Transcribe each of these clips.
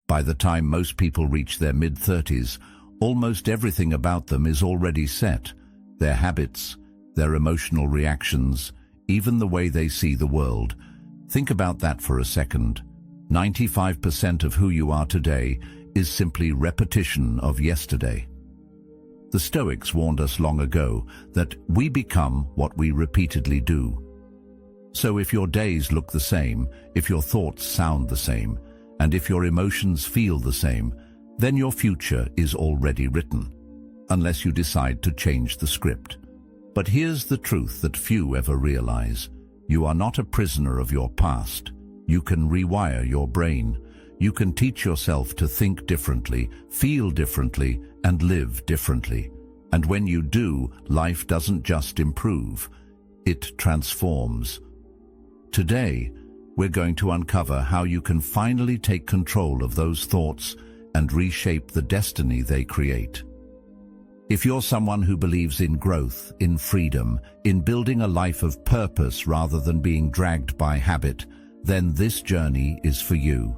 By the time most people reach their mid-30s, almost everything about them is already set. Their habits, their emotional reactions, even the way they see the world. Think about that for a second. 95% of who you are today is simply repetition of yesterday. The Stoics warned us long ago that we become what we repeatedly do. So if your days look the same, if your thoughts sound the same, and if your emotions feel the same, then your future is already written, unless you decide to change the script. But here's the truth that few ever realize. You are not a prisoner of your past. You can rewire your brain. You can teach yourself to think differently, feel differently, and live differently. And when you do, life doesn't just improve, it transforms. Today, we're going to uncover how you can finally take control of those thoughts and reshape the destiny they create. If you're someone who believes in growth, in freedom, in building a life of purpose rather than being dragged by habit, then this journey is for you.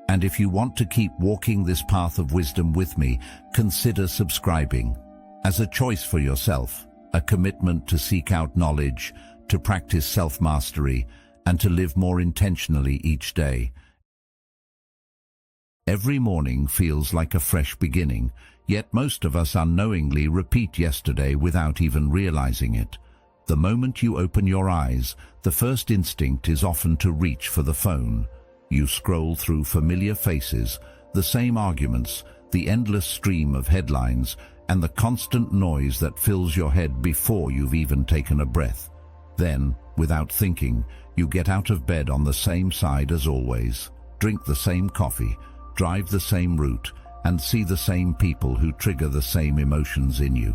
And if you want to keep walking this path of wisdom with me, consider subscribing. As a choice for yourself, a commitment to seek out knowledge, to practice self-mastery, and to live more intentionally each day. Every morning feels like a fresh beginning, yet most of us unknowingly repeat yesterday without even realizing it. The moment you open your eyes, the first instinct is often to reach for the phone. You scroll through familiar faces, the same arguments, the endless stream of headlines, and the constant noise that fills your head before you've even taken a breath. Then, without thinking, you get out of bed on the same side as always, drink the same coffee, drive the same route, and see the same people who trigger the same emotions in you.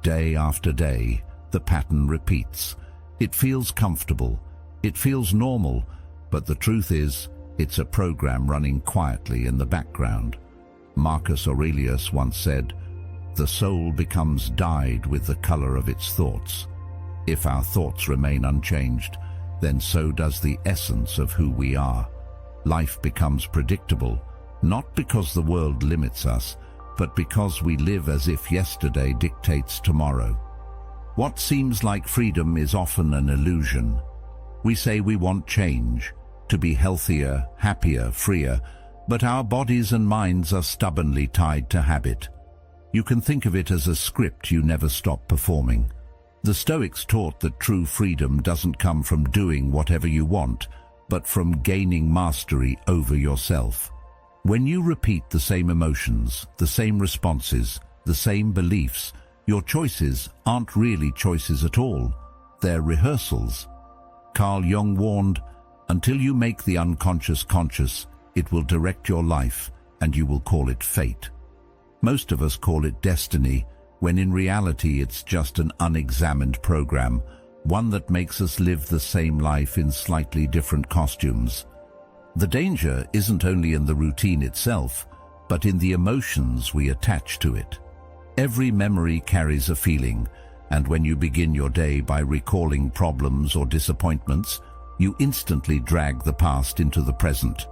Day after day, the pattern repeats. It feels comfortable, it feels normal, but the truth is, it's a program running quietly in the background. Marcus Aurelius once said, "The soul becomes dyed with the color of its thoughts." If our thoughts remain unchanged, then so does the essence of who we are. Life becomes predictable, not because the world limits us, but because we live as if yesterday dictates tomorrow. What seems like freedom is often an illusion. We say we want change, to be healthier, happier, freer, but our bodies and minds are stubbornly tied to habit. You can think of it as a script you never stop performing. The Stoics taught that true freedom doesn't come from doing whatever you want, but from gaining mastery over yourself. When you repeat the same emotions, the same responses, the same beliefs, your choices aren't really choices at all. They're rehearsals. Carl Jung warned, "Until you make the unconscious conscious, it will direct your life, and you will call it fate." Most of us call it destiny, when in reality it's just an unexamined program, one that makes us live the same life in slightly different costumes. The danger isn't only in the routine itself, but in the emotions we attach to it. Every memory carries a feeling, and when you begin your day by recalling problems or disappointments, you instantly drag the past into the present.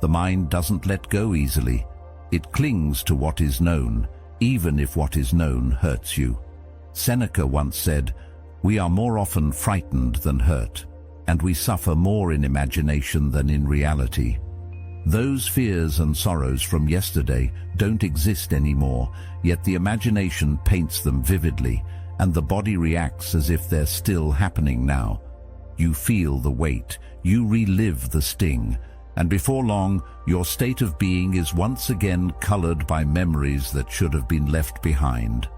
The mind doesn't let go easily. It clings to what is known, even if what is known hurts you. Seneca once said, "We are more often frightened than hurt, and we suffer more in imagination than in reality." Those fears and sorrows from yesterday don't exist anymore, yet the imagination paints them vividly, and the body reacts as if they're still happening now. You feel the weight, you relive the sting, and before long, your state of being is once again colored by memories that should have been left behind.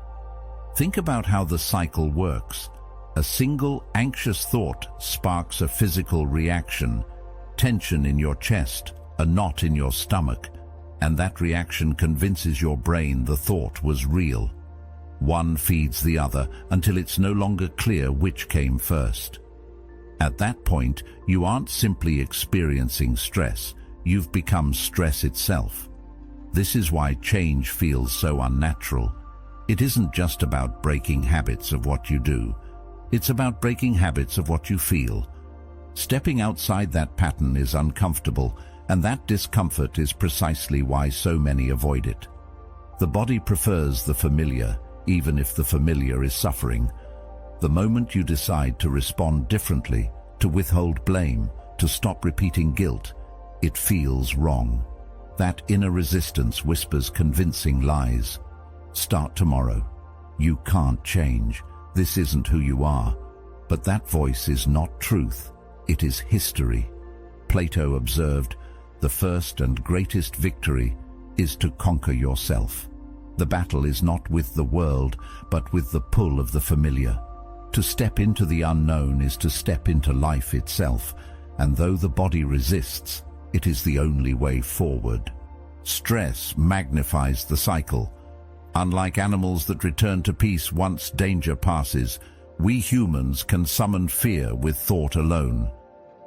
Think about how the cycle works. A single anxious thought sparks a physical reaction, tension in your chest, a knot in your stomach, and that reaction convinces your brain the thought was real. One feeds the other until it's no longer clear which came first. At that point, you aren't simply experiencing stress, you've become stress itself. This is why change feels so unnatural. It isn't just about breaking habits of what you do. It's about breaking habits of what you feel. Stepping outside that pattern is uncomfortable, and that discomfort is precisely why so many avoid it. The body prefers the familiar, even if the familiar is suffering. The moment you decide to respond differently, to withhold blame, to stop repeating guilt, it feels wrong. That inner resistance whispers convincing lies. Start tomorrow. You can't change. This isn't who you are. But that voice is not truth. It is history. Plato observed, the first and greatest victory is to conquer yourself. The battle is not with the world, but with the pull of the familiar. To step into the unknown is to step into life itself, and though the body resists, it is the only way forward. Stress magnifies the cycle. Unlike animals that return to peace once danger passes, we humans can summon fear with thought alone.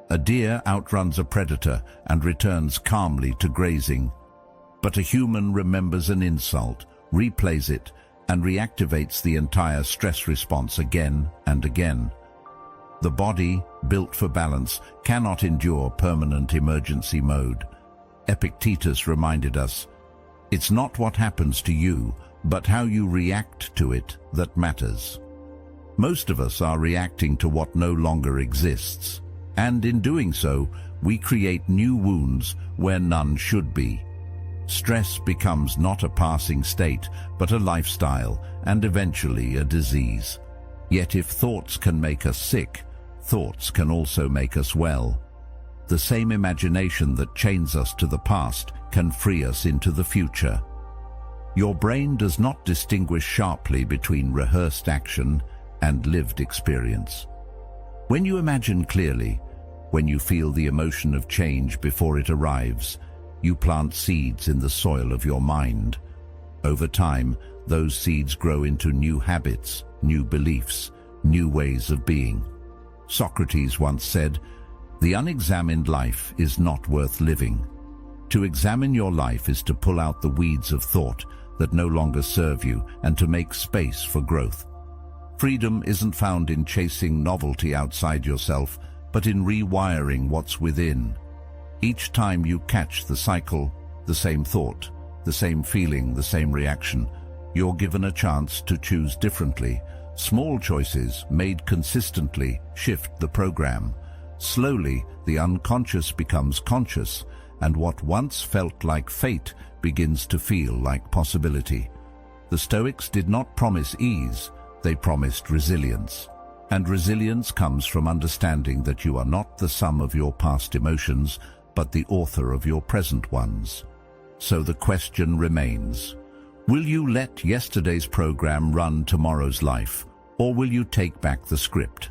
A deer outruns a predator and returns calmly to grazing. But a human remembers an insult, replays it, and reactivates the entire stress response again and again. The body, built for balance, cannot endure permanent emergency mode. Epictetus reminded us, it's not what happens to you, but how you react to it that matters. Most of us are reacting to what no longer exists, and in doing so, we create new wounds where none should be. Stress becomes not a passing state, but a lifestyle, and eventually a disease. Yet if thoughts can make us sick, thoughts can also make us well. The same imagination that chains us to the past can free us into the future. Your brain does not distinguish sharply between rehearsed action and lived experience. When you imagine clearly, when you feel the emotion of change before it arrives, you plant seeds in the soil of your mind. Over time, those seeds grow into new habits, new beliefs, new ways of being. Socrates once said, "The unexamined life is not worth living." To examine your life is to pull out the weeds of thought that no longer serve you and to make space for growth. Freedom isn't found in chasing novelty outside yourself, but in rewiring what's within. Each time you catch the cycle, the same thought, the same feeling, the same reaction, you're given a chance to choose differently. Small choices made consistently shift the program. Slowly, the unconscious becomes conscious, and what once felt like fate begins to feel like possibility. The Stoics did not promise ease, they promised resilience. And resilience comes from understanding that you are not the sum of your past emotions, but the author of your present ones. So the question remains, will you let yesterday's program run tomorrow's life, or will you take back the script?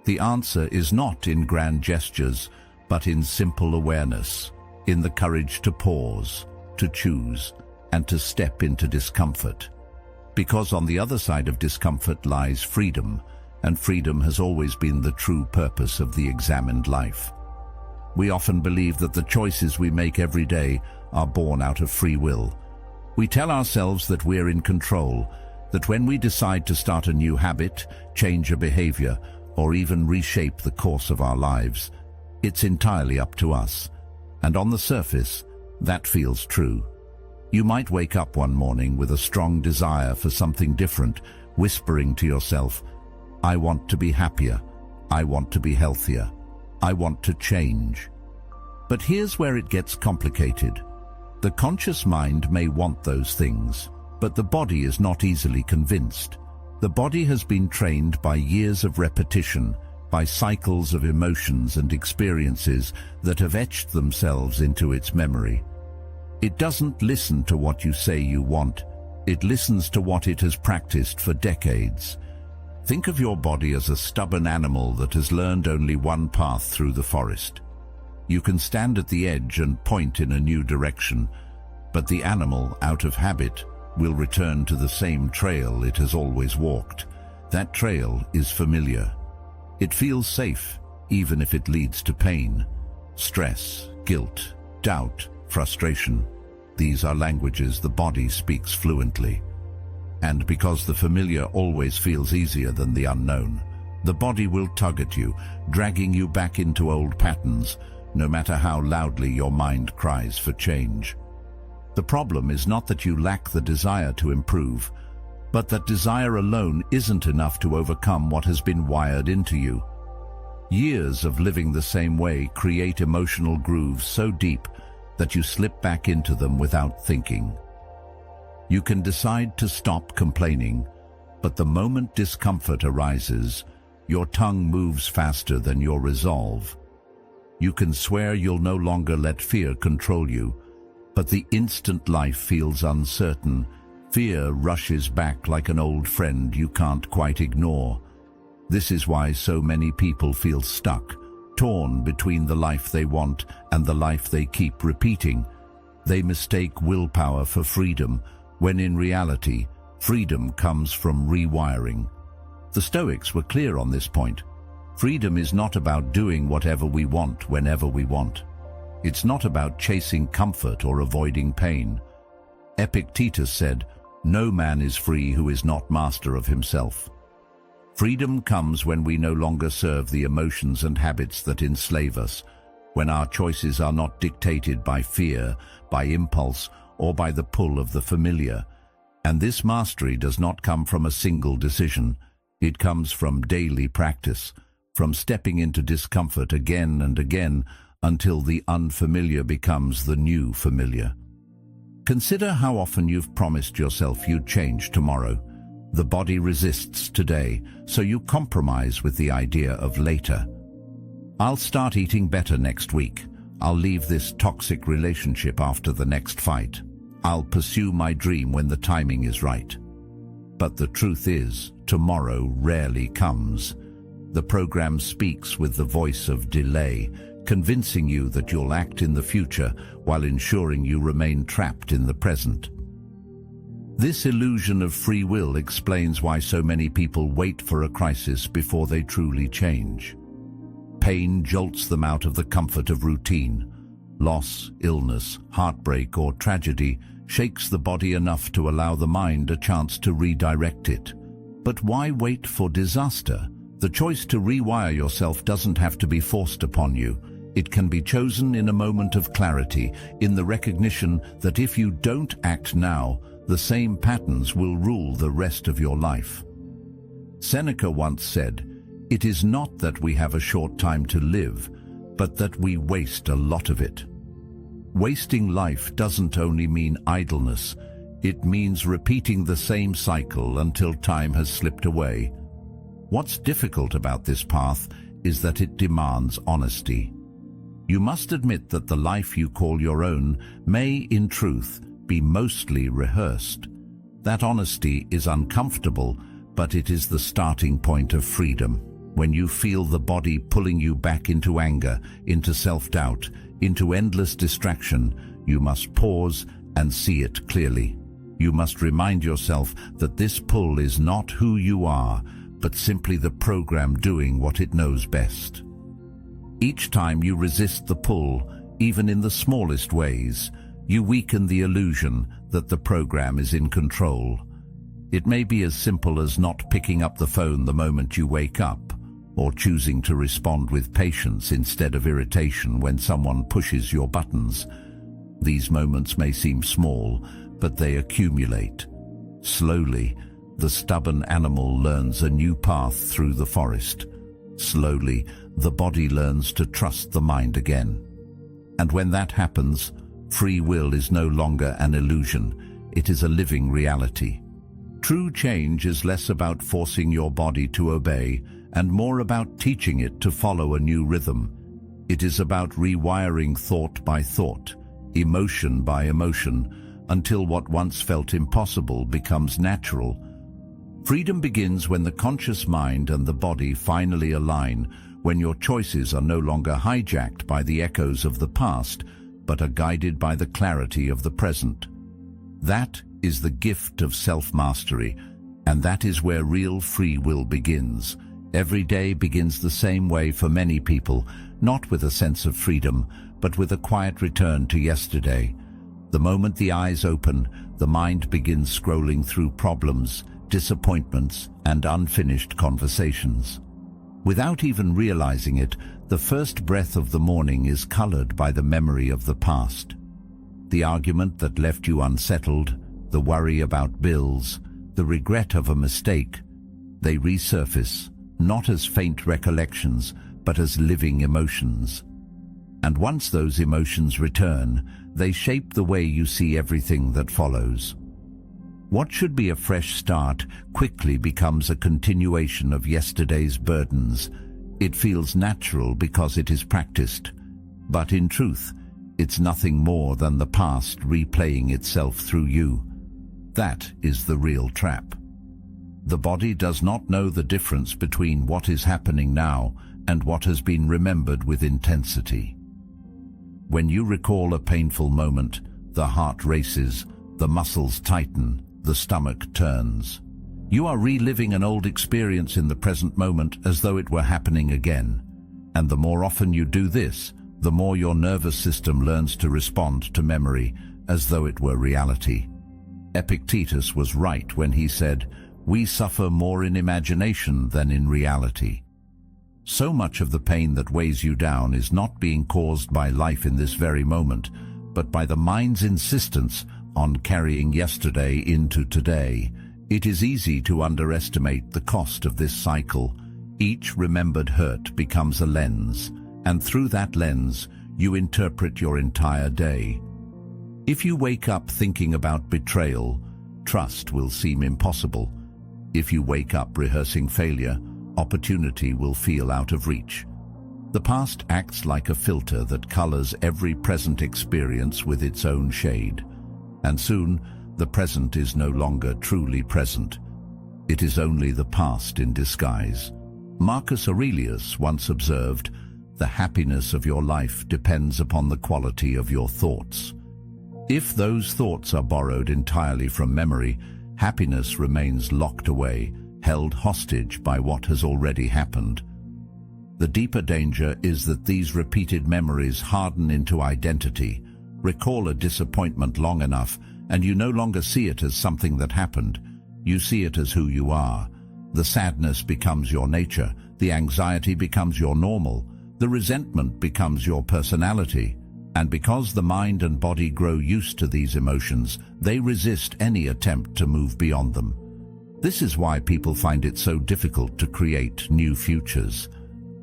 The answer is not in grand gestures, but in simple awareness, in the courage to pause, to choose, and to step into discomfort. Because on the other side of discomfort lies freedom, and freedom has always been the true purpose of the examined life. We often believe that the choices we make every day are born out of free will. We tell ourselves that we're in control, that when we decide to start a new habit, change a behavior, or even reshape the course of our lives, it's entirely up to us. And on the surface, that feels true. You might wake up one morning with a strong desire for something different, whispering to yourself, I want to be happier, I want to be healthier, I want to change. But here's where it gets complicated. The conscious mind may want those things, but the body is not easily convinced. The body has been trained by years of repetition, by cycles of emotions and experiences that have etched themselves into its memory. It doesn't listen to what you say you want, it listens to what it has practiced for decades. Think of your body as a stubborn animal that has learned only one path through the forest. You can stand at the edge and point in a new direction, but the animal, out of habit, will return to the same trail it has always walked. That trail is familiar. It feels safe, even if it leads to pain. Stress, guilt, doubt, frustration. These are languages the body speaks fluently. And because the familiar always feels easier than the unknown, the body will tug at you, dragging you back into old patterns, no matter how loudly your mind cries for change. The problem is not that you lack the desire to improve, but that desire alone isn't enough to overcome what has been wired into you. Years of living the same way create emotional grooves so deep that you slip back into them without thinking. You can decide to stop complaining, but the moment discomfort arises, your tongue moves faster than your resolve. You can swear you'll no longer let fear control you, but the instant life feels uncertain, fear rushes back like an old friend you can't quite ignore. This is why so many people feel stuck, torn between the life they want and the life they keep repeating. They mistake willpower for freedom, when in reality, freedom comes from rewiring. The Stoics were clear on this point. Freedom is not about doing whatever we want whenever we want. It's not about chasing comfort or avoiding pain. Epictetus said, "No man is free who is not master of himself." Freedom comes when we no longer serve the emotions and habits that enslave us, when our choices are not dictated by fear, by impulse, or by the pull of the familiar. And this mastery does not come from a single decision. It comes from daily practice, from stepping into discomfort again and again until the unfamiliar becomes the new familiar. Consider how often you've promised yourself you'd change tomorrow. The body resists today, so you compromise with the idea of later. I'll start eating better next week. I'll leave this toxic relationship after the next fight. I'll pursue my dream when the timing is right. But the truth is, tomorrow rarely comes. The program speaks with the voice of delay, convincing you that you'll act in the future while ensuring you remain trapped in the present. This illusion of free will explains why so many people wait for a crisis before they truly change. Pain jolts them out of the comfort of routine. Loss, illness, heartbreak, or tragedy shakes the body enough to allow the mind a chance to redirect it. But why wait for disaster? The choice to rewire yourself doesn't have to be forced upon you. It can be chosen in a moment of clarity, in the recognition that if you don't act now, the same patterns will rule the rest of your life. Seneca once said, "It is not that we have a short time to live, but that we waste a lot of it." Wasting life doesn't only mean idleness, it means repeating the same cycle until time has slipped away. What's difficult about this path is that it demands honesty. You must admit that the life you call your own may, in truth, be mostly rehearsed. That honesty is uncomfortable, but it is the starting point of freedom. When you feel the body pulling you back into anger, into self-doubt, into endless distraction, you must pause and see it clearly. You must remind yourself that this pull is not who you are, but simply the program doing what it knows best. Each time you resist the pull, even in the smallest ways, you weaken the illusion that the program is in control. It may be as simple as not picking up the phone the moment you wake up, or choosing to respond with patience instead of irritation when someone pushes your buttons. These moments may seem small, but they accumulate. Slowly, the stubborn animal learns a new path through the forest. Slowly, the body learns to trust the mind again. And when that happens, free will is no longer an illusion, it is a living reality. True change is less about forcing your body to obey and more about teaching it to follow a new rhythm. It is about rewiring thought by thought, emotion by emotion, until what once felt impossible becomes natural. Freedom begins when the conscious mind and the body finally align, when your choices are no longer hijacked by the echoes of the past, but are guided by the clarity of the present. That is the gift of self-mastery, and that is where real free will begins. Every day begins the same way for many people, not with a sense of freedom, but with a quiet return to yesterday. The moment the eyes open, the mind begins scrolling through problems, disappointments, and unfinished conversations. Without even realizing it, the first breath of the morning is colored by the memory of the past. The argument that left you unsettled, the worry about bills, the regret of a mistake, they resurface, not as faint recollections, but as living emotions. And once those emotions return, they shape the way you see everything that follows. What should be a fresh start quickly becomes a continuation of yesterday's burdens. It feels natural because it is practiced, but in truth, it's nothing more than the past replaying itself through you. That is the real trap. The body does not know the difference between what is happening now and what has been remembered with intensity. When you recall a painful moment, the heart races, the muscles tighten, the stomach turns. You are reliving an old experience in the present moment as though it were happening again. And the more often you do this, the more your nervous system learns to respond to memory as though it were reality. Epictetus was right when he said, "We suffer more in imagination than in reality." So much of the pain that weighs you down is not being caused by life in this very moment, but by the mind's insistence on carrying yesterday into today. It is easy to underestimate the cost of this cycle. Each remembered hurt becomes a lens, and through that lens, you interpret your entire day. If you wake up thinking about betrayal, trust will seem impossible. If you wake up rehearsing failure, opportunity will feel out of reach. The past acts like a filter that colors every present experience with its own shade. And soon, the present is no longer truly present. It is only the past in disguise. Marcus Aurelius once observed, "The happiness of your life depends upon the quality of your thoughts." If those thoughts are borrowed entirely from memory, happiness remains locked away, held hostage by what has already happened. The deeper danger is that these repeated memories harden into identity. Recall a disappointment long enough, and you no longer see it as something that happened. You see it as who you are. The sadness becomes your nature, the anxiety becomes your normal, the resentment becomes your personality. And because the mind and body grow used to these emotions, they resist any attempt to move beyond them. This is why people find it so difficult to create new futures.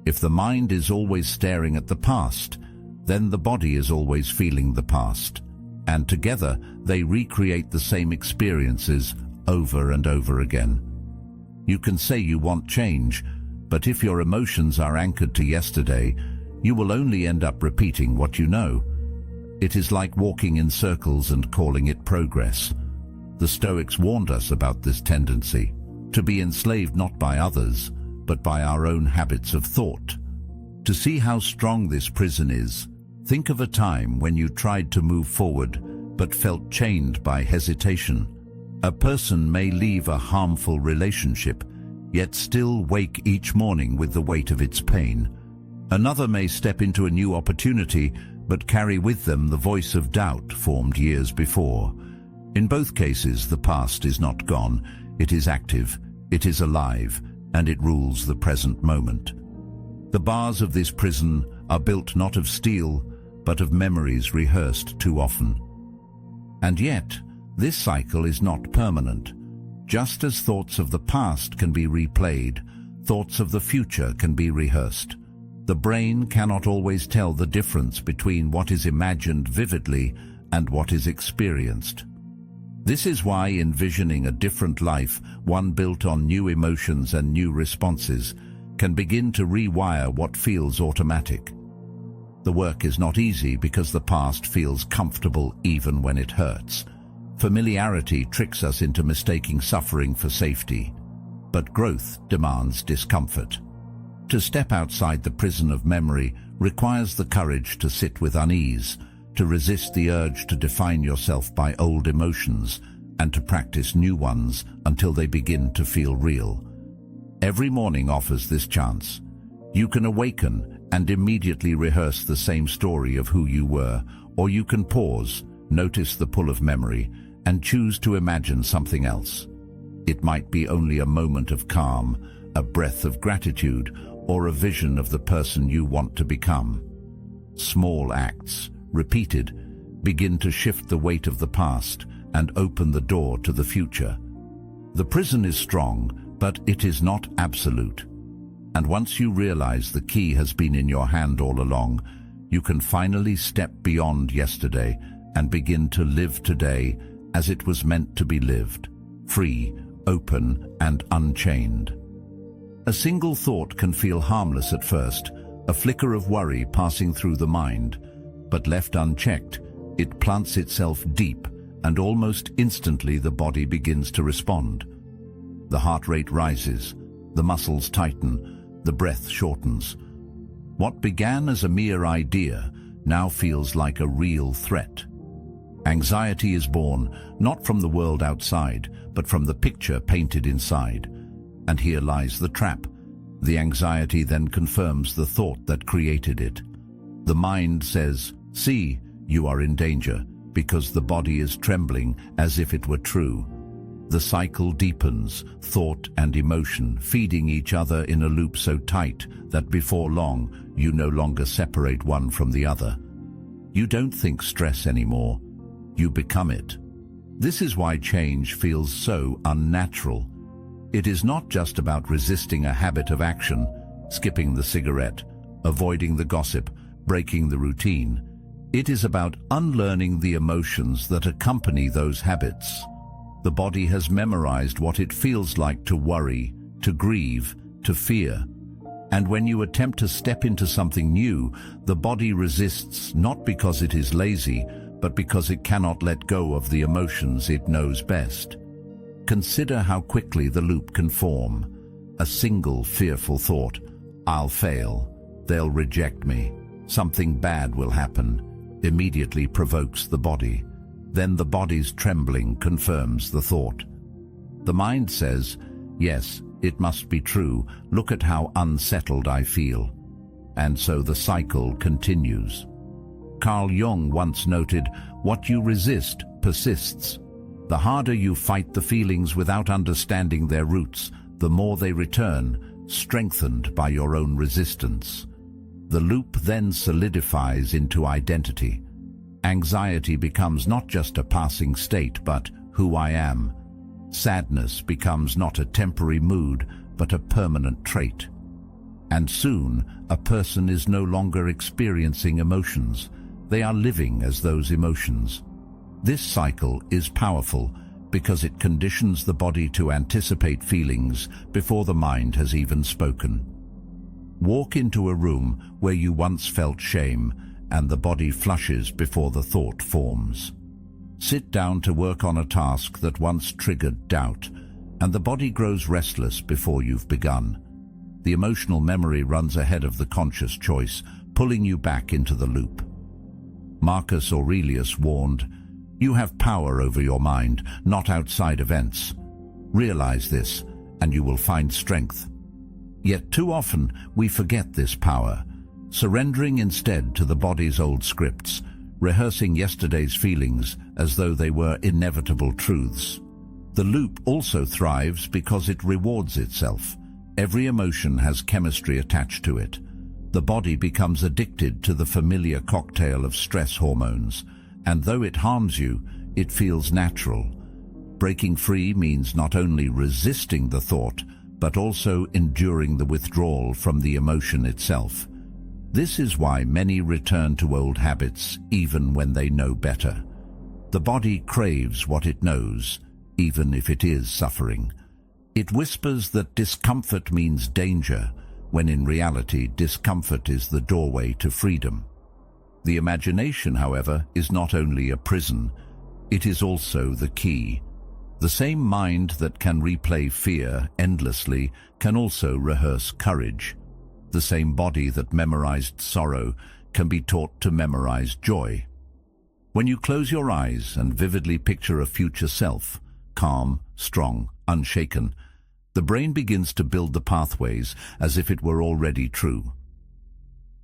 If the mind is always staring at the past, then the body is always feeling the past. And together, they recreate the same experiences over and over again. You can say you want change, but if your emotions are anchored to yesterday, you will only end up repeating what you know. It is like walking in circles and calling it progress. The Stoics warned us about this tendency, to be enslaved not by others, but by our own habits of thought. To see how strong this prison is, think of a time when you tried to move forward, but felt chained by hesitation. A person may leave a harmful relationship, yet still wake each morning with the weight of its pain. Another may step into a new opportunity, but carry with them the voice of doubt formed years before. In both cases, the past is not gone. It is active, it is alive, and it rules the present moment. The bars of this prison are built not of steel, but of memories rehearsed too often. And yet, this cycle is not permanent. Just as thoughts of the past can be replayed, thoughts of the future can be rehearsed. The brain cannot always tell the difference between what is imagined vividly and what is experienced. This is why envisioning a different life, one built on new emotions and new responses, can begin to rewire what feels automatic. The work is not easy because the past feels comfortable even when it hurts. Familiarity tricks us into mistaking suffering for safety, but growth demands discomfort. To step outside the prison of memory requires the courage to sit with unease, to resist the urge to define yourself by old emotions, and to practice new ones until they begin to feel real. Every morning offers this chance. You can awaken and immediately rehearse the same story of who you were, or you can pause, notice the pull of memory, and choose to imagine something else. It might be only a moment of calm, a breath of gratitude, or a vision of the person you want to become. Small acts, repeated, begin to shift the weight of the past and open the door to the future. The prison is strong, but it is not absolute. And once you realize the key has been in your hand all along, you can finally step beyond yesterday and begin to live today as it was meant to be lived, free, open, and unchained. A single thought can feel harmless at first, a flicker of worry passing through the mind, but left unchecked, it plants itself deep, and almost instantly the body begins to respond. The heart rate rises, the muscles tighten, the breath shortens. What began as a mere idea now feels like a real threat. Anxiety is born not from the world outside, but from the picture painted inside. And here lies the trap. The anxiety then confirms the thought that created it. The mind says, "See, you are in danger," because the body is trembling as if it were true. The cycle deepens, thought and emotion feeding each other in a loop so tight that before long you no longer separate one from the other. You don't think stress anymore, you become it. This is why change feels so unnatural. It is not just about resisting a habit of action, skipping the cigarette, avoiding the gossip, breaking the routine. It is about unlearning the emotions that accompany those habits. The body has memorized what it feels like to worry, to grieve, to fear. And when you attempt to step into something new, the body resists not because it is lazy, but because it cannot let go of the emotions it knows best. Consider how quickly the loop can form. A single fearful thought, "I'll fail, they'll reject me, something bad will happen," immediately provokes the body. Then the body's trembling confirms the thought. The mind says, "Yes, it must be true, look at how unsettled I feel." And so the cycle continues. Carl Jung once noted, "What you resist persists." The harder you fight the feelings without understanding their roots, the more they return, strengthened by your own resistance. The loop then solidifies into identity. Anxiety becomes not just a passing state, but who I am. Sadness becomes not a temporary mood, but a permanent trait. And soon, a person is no longer experiencing emotions. They are living as those emotions. This cycle is powerful because it conditions the body to anticipate feelings before the mind has even spoken. Walk into a room where you once felt shame, and the body flushes before the thought forms. Sit down to work on a task that once triggered doubt, and the body grows restless before you've begun. The emotional memory runs ahead of the conscious choice, pulling you back into the loop. Marcus Aurelius warned, "You have power over your mind, not outside events. Realize this, and you will find strength." Yet too often we forget this power, surrendering instead to the body's old scripts, rehearsing yesterday's feelings as though they were inevitable truths. The loop also thrives because it rewards itself. Every emotion has chemistry attached to it. The body becomes addicted to the familiar cocktail of stress hormones, and though it harms you, it feels natural. Breaking free means not only resisting the thought, but also enduring the withdrawal from the emotion itself. This is why many return to old habits even when they know better. The body craves what it knows, even if it is suffering. It whispers that discomfort means danger, when in reality discomfort is the doorway to freedom. The imagination, however, is not only a prison, it is also the key. The same mind that can replay fear endlessly can also rehearse courage. The same body that memorized sorrow can be taught to memorize joy. When you close your eyes and vividly picture a future self, calm, strong, unshaken, the brain begins to build the pathways as if it were already true.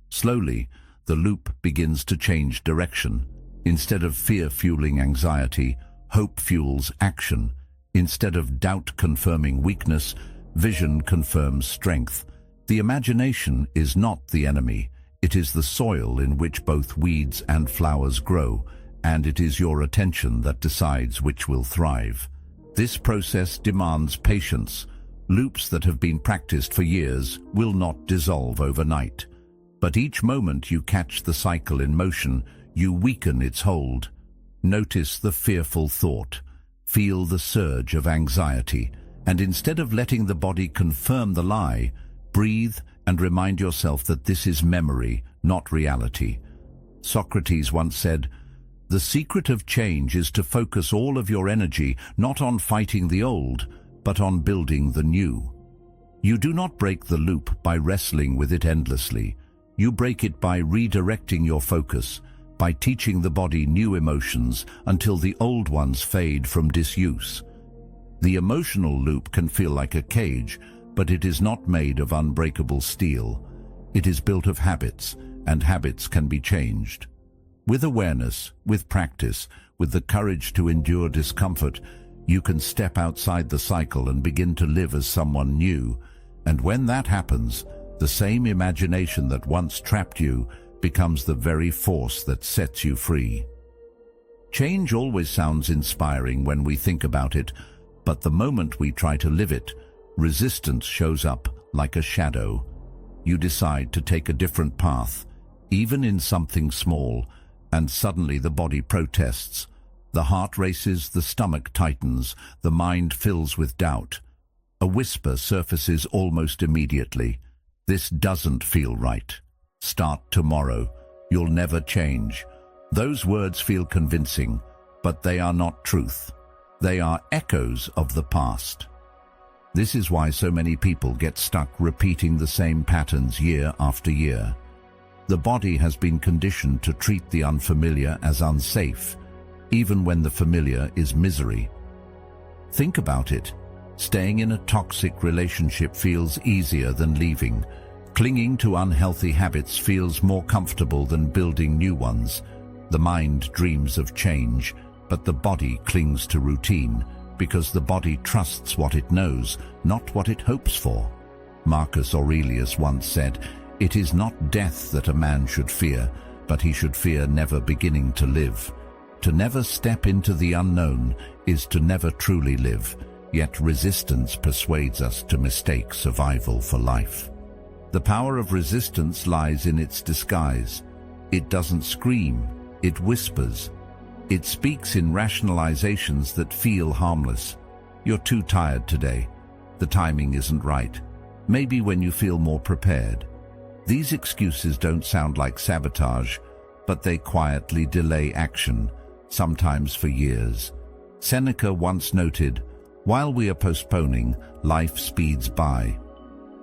Slowly, the loop begins to change direction. Instead of fear fueling anxiety, hope fuels action. Instead of doubt confirming weakness, vision confirms strength. The imagination is not the enemy. It is the soil in which both weeds and flowers grow, and it is your attention that decides which will thrive. This process demands patience. Loops that have been practiced for years will not dissolve overnight. But each moment you catch the cycle in motion, you weaken its hold. Notice the fearful thought. Feel the surge of anxiety. And instead of letting the body confirm the lie, breathe and remind yourself that this is memory, not reality. Socrates once said, "The secret of change is to focus all of your energy not on fighting the old, but on building the new." You do not break the loop by wrestling with it endlessly. You break it by redirecting your focus, by teaching the body new emotions until the old ones fade from disuse. The emotional loop can feel like a cage, but it is not made of unbreakable steel. It is built of habits, and habits can be changed. With awareness, with practice, with the courage to endure discomfort, you can step outside the cycle and begin to live as someone new. And when that happens, the same imagination that once trapped you becomes the very force that sets you free. Change always sounds inspiring when we think about it, but the moment we try to live it, resistance shows up like a shadow. You decide to take a different path, even in something small, and suddenly the body protests. The heart races, the stomach tightens, the mind fills with doubt. A whisper surfaces almost immediately. "This doesn't feel right. Start tomorrow. You'll never change." Those words feel convincing, but they are not truth. They are echoes of the past. This is why so many people get stuck repeating the same patterns year after year. The body has been conditioned to treat the unfamiliar as unsafe, even when the familiar is misery. Think about it. Staying in a toxic relationship feels easier than leaving. Clinging to unhealthy habits feels more comfortable than building new ones. The mind dreams of change, but the body clings to routine, because the body trusts what it knows, not what it hopes for. Marcus Aurelius once said, "It is not death that a man should fear, but he should fear never beginning to live." To never step into the unknown is to never truly live, yet resistance persuades us to mistake survival for life. The power of resistance lies in its disguise. It doesn't scream, it whispers. It speaks in rationalizations that feel harmless. "You're too tired today. The timing isn't right. Maybe when you feel more prepared." These excuses don't sound like sabotage, but they quietly delay action, sometimes for years. Seneca once noted, "While we are postponing, life speeds by."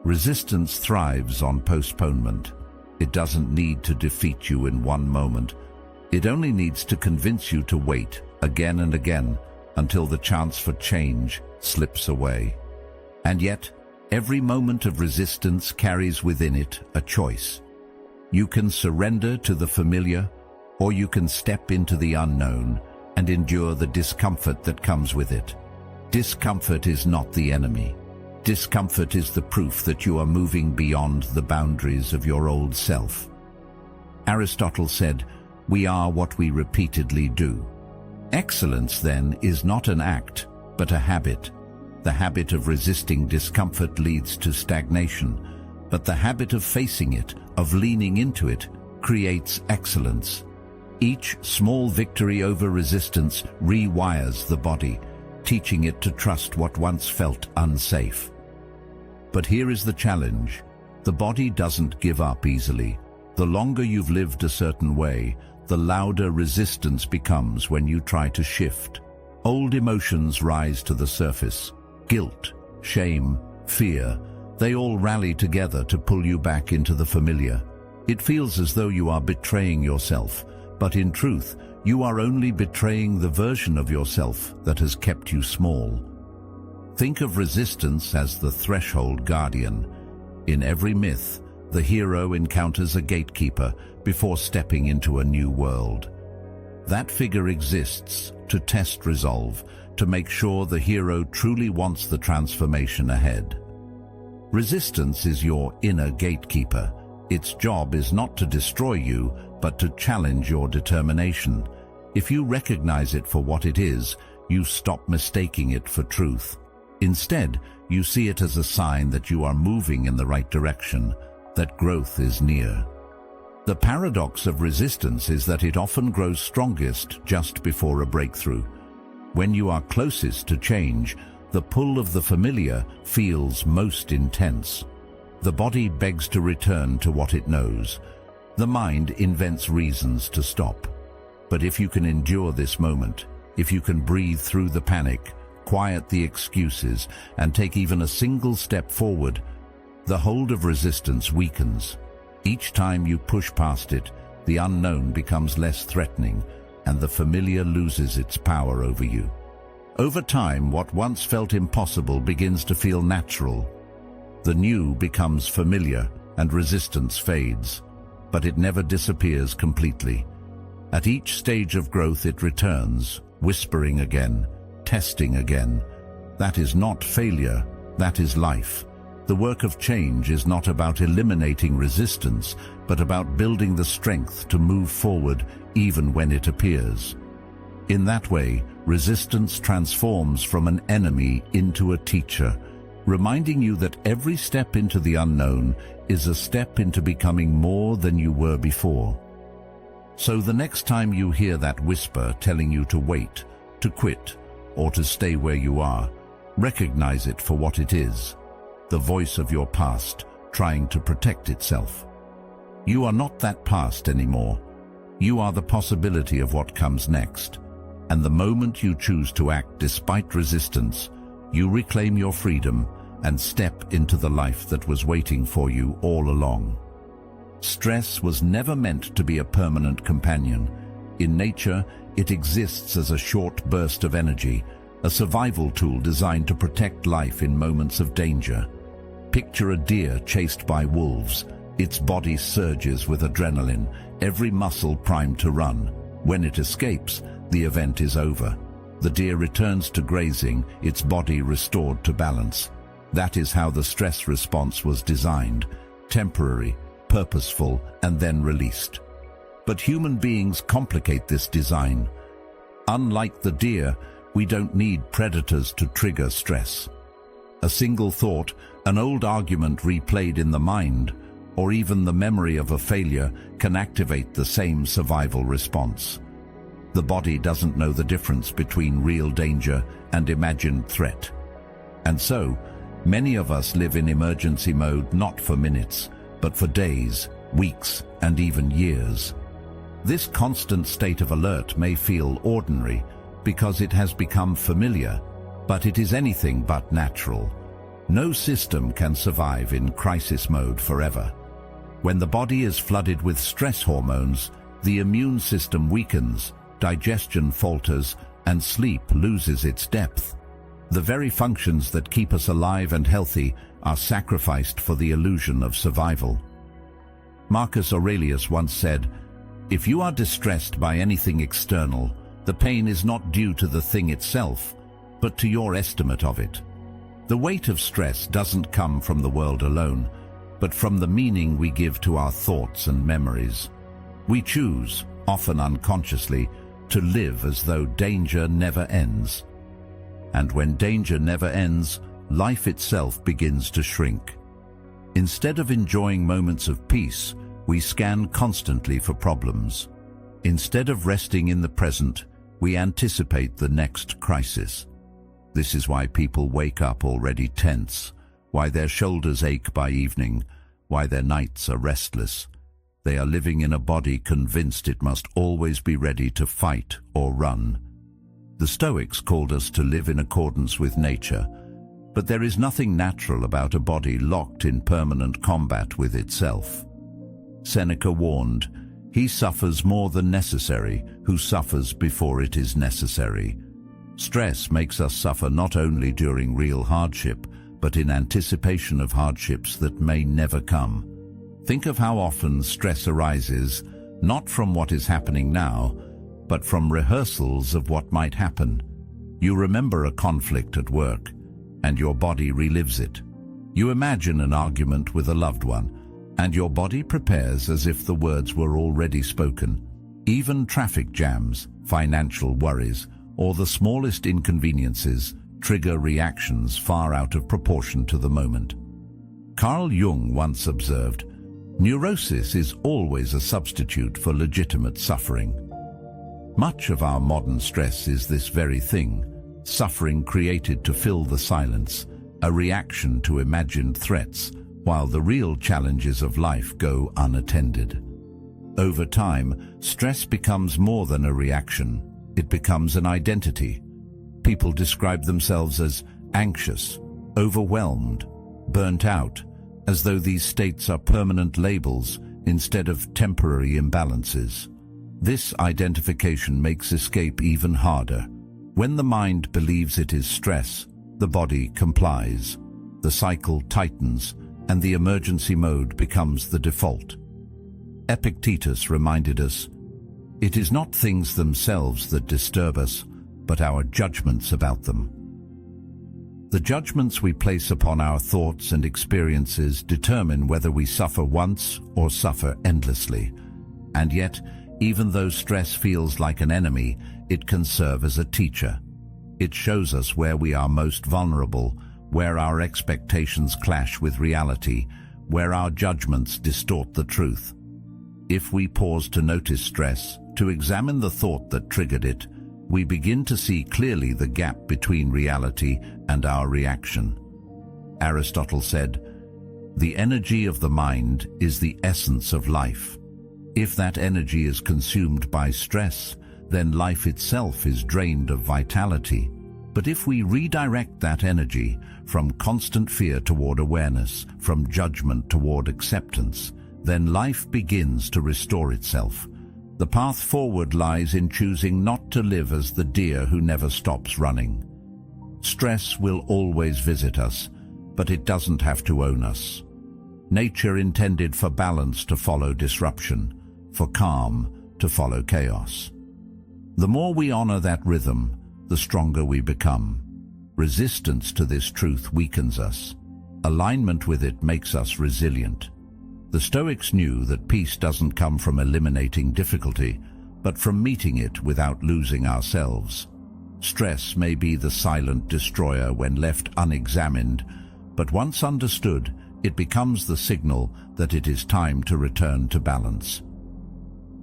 Resistance thrives on postponement. It doesn't need to defeat you in one moment. It only needs to convince you to wait again and again until the chance for change slips away. And yet, every moment of resistance carries within it a choice. You can surrender to the familiar, or you can step into the unknown and endure the discomfort that comes with it. Discomfort is not the enemy. Discomfort is the proof that you are moving beyond the boundaries of your old self. Aristotle said, "We are what we repeatedly do." Excellence, then, is not an act, but a habit. The habit of resisting discomfort leads to stagnation, but the habit of facing it, of leaning into it, creates excellence. Each small victory over resistance rewires the body, teaching it to trust what once felt unsafe. But here is the challenge. The body doesn't give up easily. The longer you've lived a certain way, the louder resistance becomes when you try to shift. Old emotions rise to the surface. Guilt, shame, fear, they all rally together to pull you back into the familiar. It feels as though you are betraying yourself, but in truth, you are only betraying the version of yourself that has kept you small. Think of resistance as the threshold guardian. In every myth, the hero encounters a gatekeeper before stepping into a new world. That figure exists to test resolve, to make sure the hero truly wants the transformation ahead. Resistance is your inner gatekeeper. Its job is not to destroy you, but to challenge your determination. If you recognize it for what it is, you stop mistaking it for truth. Instead, you see it as a sign that you are moving in the right direction, that growth is near. The paradox of resistance is that it often grows strongest just before a breakthrough. When you are closest to change, the pull of the familiar feels most intense. The body begs to return to what it knows. The mind invents reasons to stop. But if you can endure this moment, if you can breathe through the panic, quiet the excuses, and take even a single step forward, the hold of resistance weakens. Each time you push past it, the unknown becomes less threatening, and the familiar loses its power over you. Over time, what once felt impossible begins to feel natural. The new becomes familiar, and resistance fades, but it never disappears completely. At each stage of growth it returns, whispering again, testing again. That is not failure, that is life. The work of change is not about eliminating resistance, but about building the strength to move forward even when it appears. In that way, resistance transforms from an enemy into a teacher, reminding you that every step into the unknown is a step into becoming more than you were before. So the next time you hear that whisper telling you to wait, to quit, or to stay where you are, recognize it for what it is, the voice of your past trying to protect itself. You are not that past anymore. You are the possibility of what comes next. And the moment you choose to act despite resistance, you reclaim your freedom and step into the life that was waiting for you all along. Stress was never meant to be a permanent companion. In nature, it exists as a short burst of energy, a survival tool designed to protect life in moments of danger. Picture a deer chased by wolves. Its body surges with adrenaline, every muscle primed to run. When it escapes, the event is over. The deer returns to grazing, its body restored to balance. That is how the stress response was designed: temporary, purposeful, and then released. But human beings complicate this design. Unlike the deer, we don't need predators to trigger stress. A single thought, an old argument replayed in the mind, or even the memory of a failure can activate the same survival response. The body doesn't know the difference between real danger and imagined threat. And so, many of us live in emergency mode not for minutes, but for days, weeks, and even years. This constant state of alert may feel ordinary because it has become familiar, but it is anything but natural. No system can survive in crisis mode forever. When the body is flooded with stress hormones, the immune system weakens, digestion falters, and sleep loses its depth. The very functions that keep us alive and healthy are sacrificed for the illusion of survival. Marcus Aurelius once said, "If you are distressed by anything external, the pain is not due to the thing itself, but to your estimate of it." The weight of stress doesn't come from the world alone, but from the meaning we give to our thoughts and memories. We choose, often unconsciously, to live as though danger never ends. And when danger never ends, life itself begins to shrink. Instead of enjoying moments of peace, we scan constantly for problems. Instead of resting in the present, we anticipate the next crisis. This is why people wake up already tense, why their shoulders ache by evening, why their nights are restless. They are living in a body convinced it must always be ready to fight or run. The Stoics called us to live in accordance with nature, but there is nothing natural about a body locked in permanent combat with itself. Seneca warned, "He suffers more than necessary who suffers before it is necessary." Stress makes us suffer not only during real hardship, but in anticipation of hardships that may never come. Think of how often stress arises, not from what is happening now, but from rehearsals of what might happen. You remember a conflict at work, and your body relives it. You imagine an argument with a loved one, and your body prepares as if the words were already spoken. Even traffic jams, financial worries, or the smallest inconveniences trigger reactions far out of proportion to the moment. Carl Jung once observed, "Neurosis is always a substitute for legitimate suffering." Much of our modern stress is this very thing, suffering created to fill the silence, a reaction to imagined threats, while the real challenges of life go unattended. Over time, stress becomes more than a reaction. It becomes an identity. People describe themselves as anxious, overwhelmed, burnt out, as though these states are permanent labels instead of temporary imbalances. This identification makes escape even harder. When the mind believes it is stress, the body complies. The cycle tightens, and the emergency mode becomes the default. Epictetus reminded us, "It is not things themselves that disturb us, but our judgments about them." The judgments we place upon our thoughts and experiences determine whether we suffer once or suffer endlessly. And yet, even though stress feels like an enemy, it can serve as a teacher. It shows us where we are most vulnerable, where our expectations clash with reality, where our judgments distort the truth. If we pause to notice stress, to examine the thought that triggered it, we begin to see clearly the gap between reality and our reaction. Aristotle said, "The energy of the mind is the essence of life." If that energy is consumed by stress, then life itself is drained of vitality. But if we redirect that energy from constant fear toward awareness, from judgment toward acceptance, then life begins to restore itself. The path forward lies in choosing not to live as the deer who never stops running. Stress will always visit us, but it doesn't have to own us. Nature intended for balance to follow disruption, for calm to follow chaos. The more we honor that rhythm, the stronger we become. Resistance to this truth weakens us. Alignment with it makes us resilient. The Stoics knew that peace doesn't come from eliminating difficulty, but from meeting it without losing ourselves. Stress may be the silent destroyer when left unexamined, but once understood, it becomes the signal that it is time to return to balance.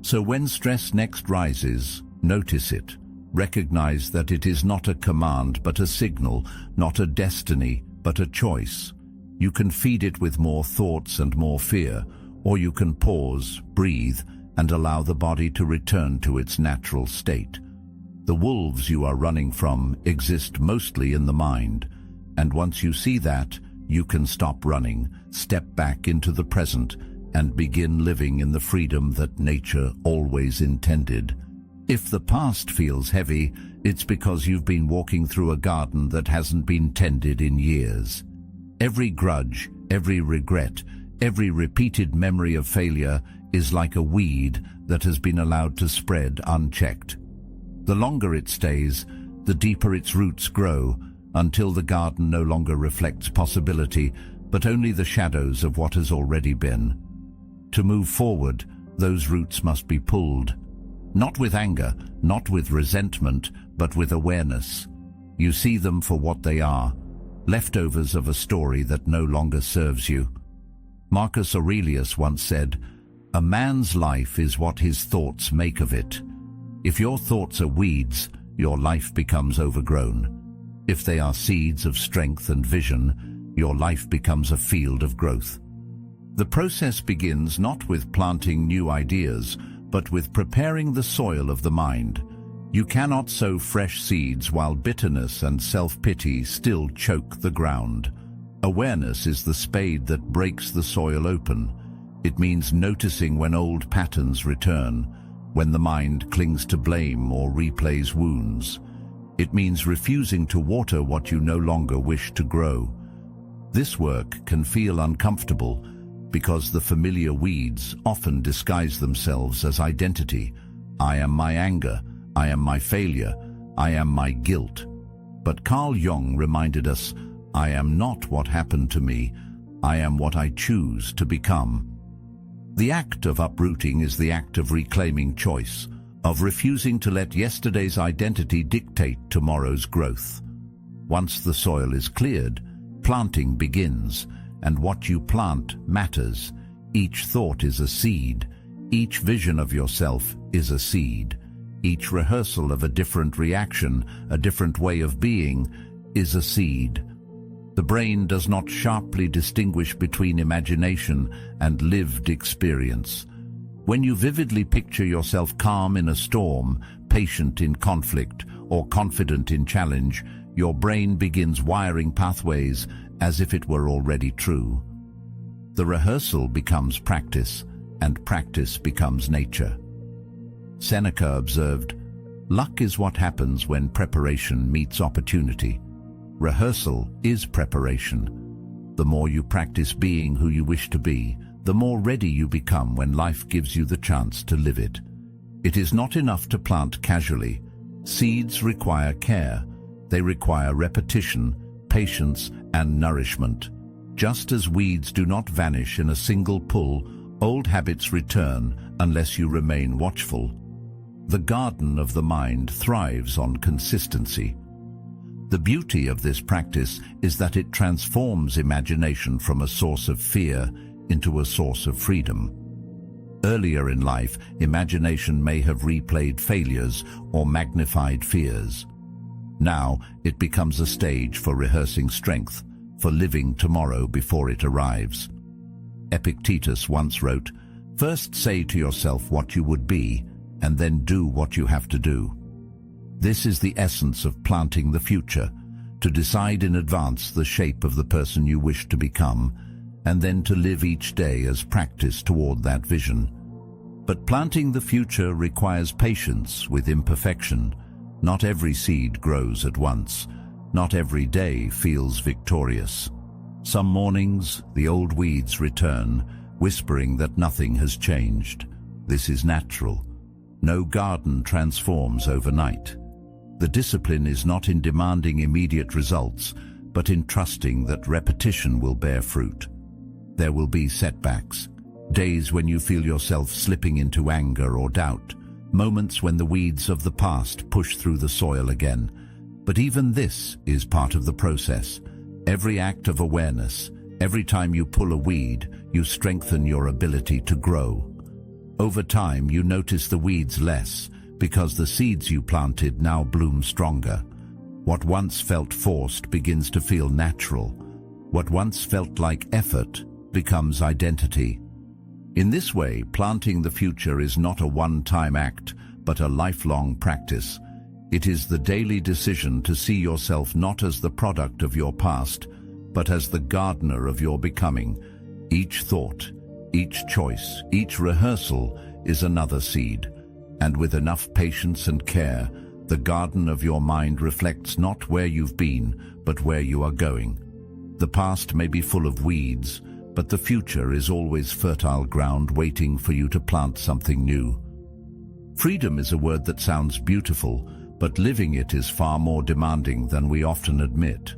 So when stress next rises, notice it. Recognize that it is not a command but a signal, not a destiny but a choice. You can feed it with more thoughts and more fear, or you can pause, breathe, and allow the body to return to its natural state. The wolves you are running from exist mostly in the mind, and once you see that, you can stop running, step back into the present, and begin living in the freedom that nature always intended. If the past feels heavy, it's because you've been walking through a garden that hasn't been tended in years. Every grudge, every regret, every repeated memory of failure is like a weed that has been allowed to spread unchecked. The longer it stays, the deeper its roots grow, until the garden no longer reflects possibility, but only the shadows of what has already been. To move forward, those roots must be pulled. Not with anger, not with resentment, but with awareness. You see them for what they are, leftovers of a story that no longer serves you. Marcus Aurelius once said, "A man's life is what his thoughts make of it." If your thoughts are weeds, your life becomes overgrown. If they are seeds of strength and vision, your life becomes a field of growth. The process begins not with planting new ideas, but with preparing the soil of the mind. You cannot sow fresh seeds while bitterness and self-pity still choke the ground. Awareness is the spade that breaks the soil open. It means noticing when old patterns return, when the mind clings to blame or replays wounds. It means refusing to water what you no longer wish to grow. This work can feel uncomfortable because the familiar weeds often disguise themselves as identity. I am my anger, I am my failure, I am my guilt. But Carl Jung reminded us, I am not what happened to me, I am what I choose to become. The act of uprooting is the act of reclaiming choice, of refusing to let yesterday's identity dictate tomorrow's growth. Once the soil is cleared, planting begins, and what you plant matters. Each thought is a seed. Each vision of yourself is a seed. Each rehearsal of a different reaction, a different way of being, is a seed. The brain does not sharply distinguish between imagination and lived experience. When you vividly picture yourself calm in a storm, patient in conflict, or confident in challenge, your brain begins wiring pathways as if it were already true. The rehearsal becomes practice, and practice becomes nature. Seneca observed, "Luck is what happens when preparation meets opportunity. Rehearsal is preparation. The more you practice being who you wish to be, the more ready you become when life gives you the chance to live it. It is not enough to plant casually. Seeds require care. They require repetition, patience, and nourishment. Just as weeds do not vanish in a single pull, old habits return unless you remain watchful. The garden of the mind thrives on consistency. The beauty of this practice is that it transforms imagination from a source of fear into a source of freedom. Earlier in life, imagination may have replayed failures or magnified fears. Now, it becomes a stage for rehearsing strength, for living tomorrow before it arrives. Epictetus once wrote, "First say to yourself what you would be, and then do what you have to do." This is the essence of planting the future, to decide in advance the shape of the person you wish to become, and then to live each day as practice toward that vision. But planting the future requires patience with imperfection. Not every seed grows at once. Not every day feels victorious. Some mornings, the old weeds return, whispering that nothing has changed. This is natural. No garden transforms overnight. The discipline is not in demanding immediate results, but in trusting that repetition will bear fruit. There will be setbacks, days when you feel yourself slipping into anger or doubt, moments when the weeds of the past push through the soil again. But even this is part of the process. Every act of awareness, every time you pull a weed, you strengthen your ability to grow. Over time, you notice the weeds less, because the seeds you planted now bloom stronger. What once felt forced begins to feel natural. What once felt like effort becomes identity. In this way, planting the future is not a one-time act, but a lifelong practice. It is the daily decision to see yourself not as the product of your past, but as the gardener of your becoming. Each thought, each choice, each rehearsal is another seed. And with enough patience and care, the garden of your mind reflects not where you've been, but where you are going. The past may be full of weeds, but the future is always fertile ground waiting for you to plant something new. Freedom is a word that sounds beautiful, but living it is far more demanding than we often admit.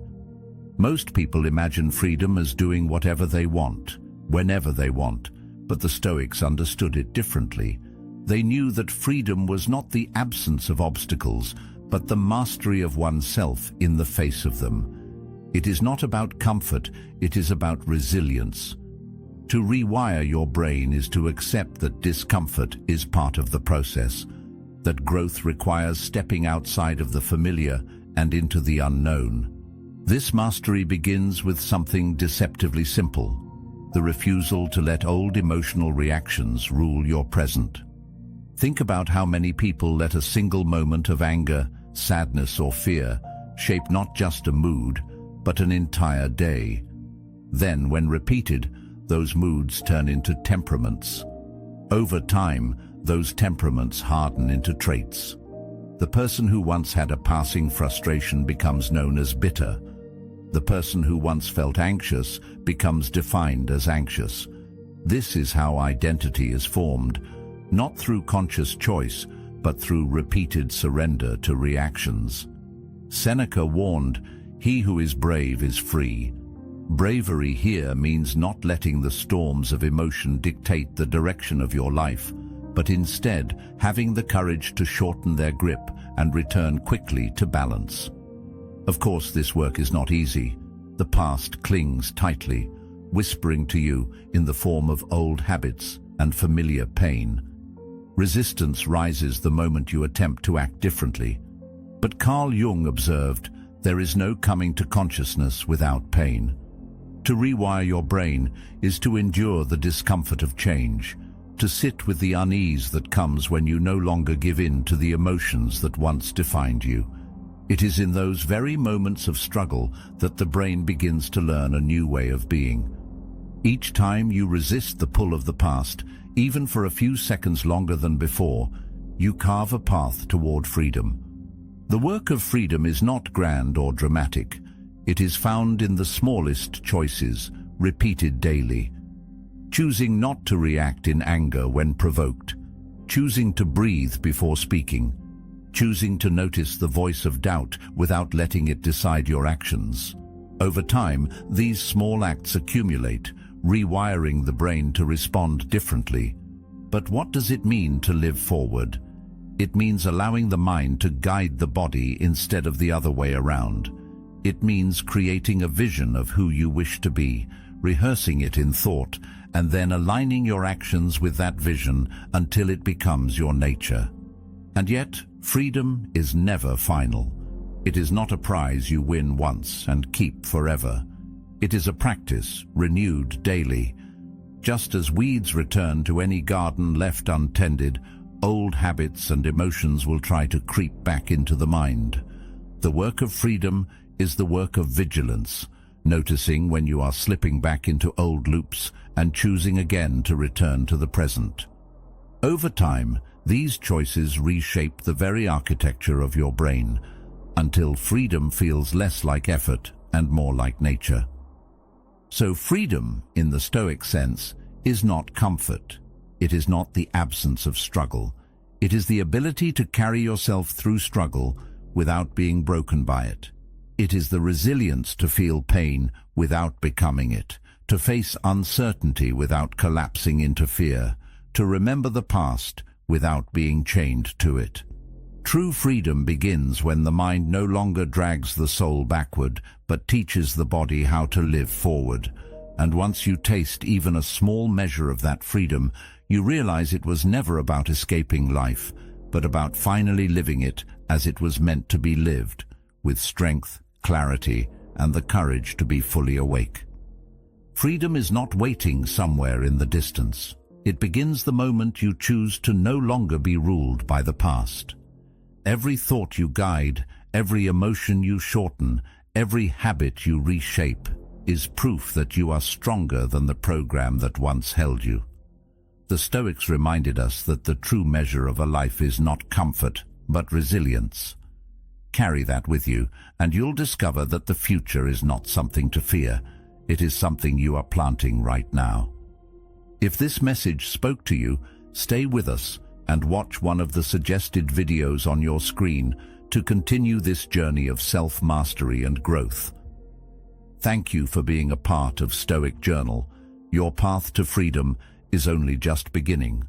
Most people imagine freedom as doing whatever they want, whenever they want, but the Stoics understood it differently. They knew that freedom was not the absence of obstacles, but the mastery of oneself in the face of them. It is not about comfort, it is about resilience. To rewire your brain is to accept that discomfort is part of the process, that growth requires stepping outside of the familiar and into the unknown. This mastery begins with something deceptively simple, the refusal to let old emotional reactions rule your present. Think about how many people let a single moment of anger, sadness, or fear shape not just a mood, but an entire day. Then, when repeated, those moods turn into temperaments. Over time, those temperaments harden into traits. The person who once had a passing frustration becomes known as bitter. The person who once felt anxious becomes defined as anxious. This is how identity is formed, not through conscious choice, but through repeated surrender to reactions. Seneca warned, He who is brave is free. Bravery here means not letting the storms of emotion dictate the direction of your life, but instead having the courage to shorten their grip and return quickly to balance. Of course, this work is not easy. The past clings tightly, whispering to you in the form of old habits and familiar pain. Resistance rises the moment you attempt to act differently. But Carl Jung observed, there is no coming to consciousness without pain. To rewire your brain is to endure the discomfort of change, to sit with the unease that comes when you no longer give in to the emotions that once defined you. It is in those very moments of struggle that the brain begins to learn a new way of being. Each time you resist the pull of the past, even for a few seconds longer than before, you carve a path toward freedom. The work of freedom is not grand or dramatic. It is found in the smallest choices, repeated daily. Choosing not to react in anger when provoked. Choosing to breathe before speaking. Choosing to notice the voice of doubt without letting it decide your actions. Over time, these small acts accumulate, rewiring the brain to respond differently. But what does it mean to live forward? It means allowing the mind to guide the body instead of the other way around. It means creating a vision of who you wish to be, rehearsing it in thought, and then aligning your actions with that vision until it becomes your nature. And yet, freedom is never final. It is not a prize you win once and keep forever. It is a practice, renewed daily. Just as weeds return to any garden left untended, old habits and emotions will try to creep back into the mind. The work of freedom is the work of vigilance, noticing when you are slipping back into old loops and choosing again to return to the present. Over time, these choices reshape the very architecture of your brain, until freedom feels less like effort and more like nature. So freedom, in the Stoic sense, is not comfort. It is not the absence of struggle. It is the ability to carry yourself through struggle without being broken by it. It is the resilience to feel pain without becoming it, to face uncertainty without collapsing into fear, to remember the past without being chained to it. True freedom begins when the mind no longer drags the soul backward, but teaches the body how to live forward. And once you taste even a small measure of that freedom, you realize it was never about escaping life, but about finally living it as it was meant to be lived, with strength, clarity, and the courage to be fully awake. Freedom is not waiting somewhere in the distance. It begins the moment you choose to no longer be ruled by the past. Every thought you guide, every emotion you shorten, every habit you reshape is proof that you are stronger than the program that once held you. The Stoics reminded us that the true measure of a life is not comfort, but resilience. Carry that with you, and you'll discover that the future is not something to fear. It is something you are planting right now. If this message spoke to you, stay with us and watch one of the suggested videos on your screen to continue this journey of self-mastery and growth. Thank you for being a part of Stoic Journal. Your path to freedom is only just beginning.